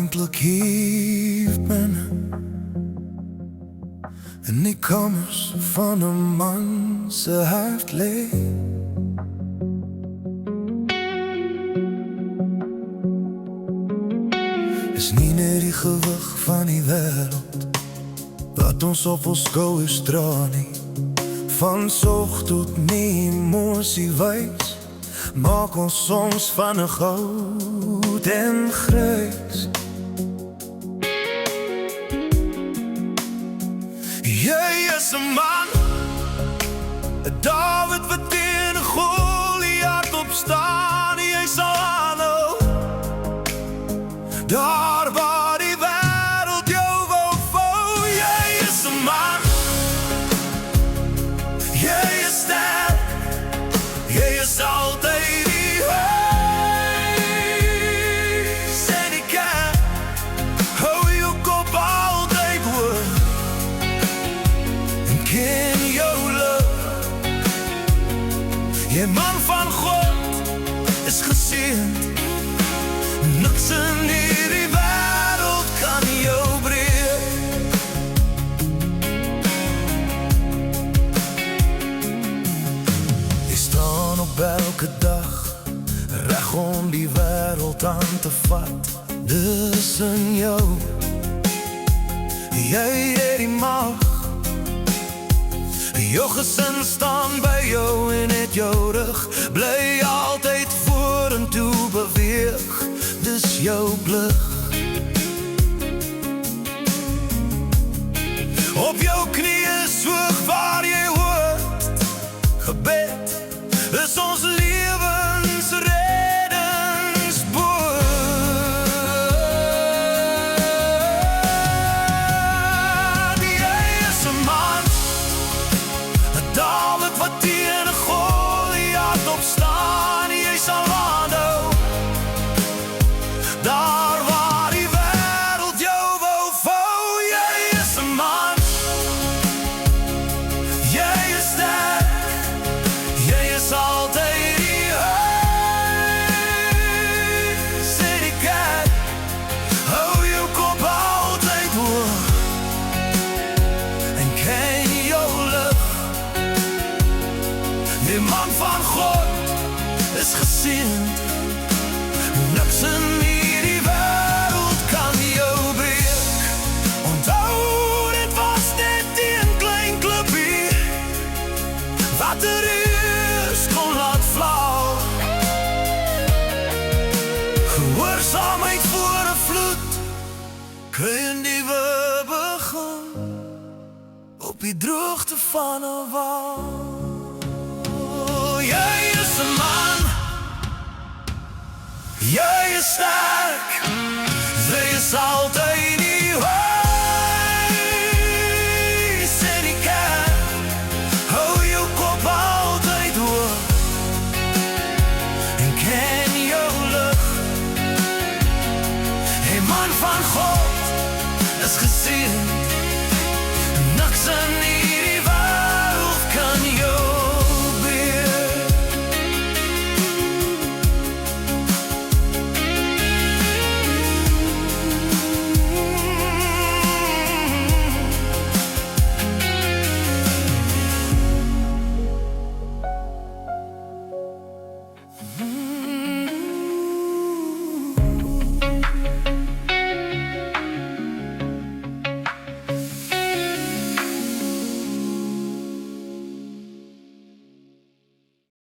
eindelijk hier ben. En ik kamers van een man zijn hart leeg. Is niet meer die gewicht van die wereld wat ons op ons skouers dra nie. Van zorg tot nie emosie wys, maak ons soms van 'n goud en grys. Jy is 'n man, 'n Dawid wat teen 'n Goliat opstaan. Jy sal aanhou daar waar die wêreld jou wou vou. Jy is 'n man, jy is sterk, jy is altyd die huis. En ek kan hou jou kop altyd hoog en ken jou love. Jy man van God is geseënd, niks in hierdie wêreld kan jou breek. Jy staan op elke dag reg om die wêreld aan te vat. Dis in jou, jy het die mag. Jou gesin staan by jou en het jou rug, bly altyd vorentoe beweeg. Dis jou plig. Op jou knieë swoeg waar jy hoort. Gebed is ons lewens reddingsboot. Jy is 'n man, 'n Dawid wat teen 'n Goliat opstaan. Jy sal aanhou daar waar die wêreld jou wou vou. Jy is 'n man, jy is sterk, jy is altyd die huis. En ek kan hou jou kop altyd hoog en ken jou lig. Die man van God is geseënd, niks in hierdie wêreld kan jou breek. Onthou, dit was net een klein klippie wat er is kon laat flauw. Gehoorsaamheid voor 'n vloed, kry 'n nuwe begin op die droogte van 'n wal. Jy is 'n man, jy is sterk, jy is altyd die huis. En ek kan hou jou kop altyd hoog en ken jou lig. Hey man van God is geseënd, niks in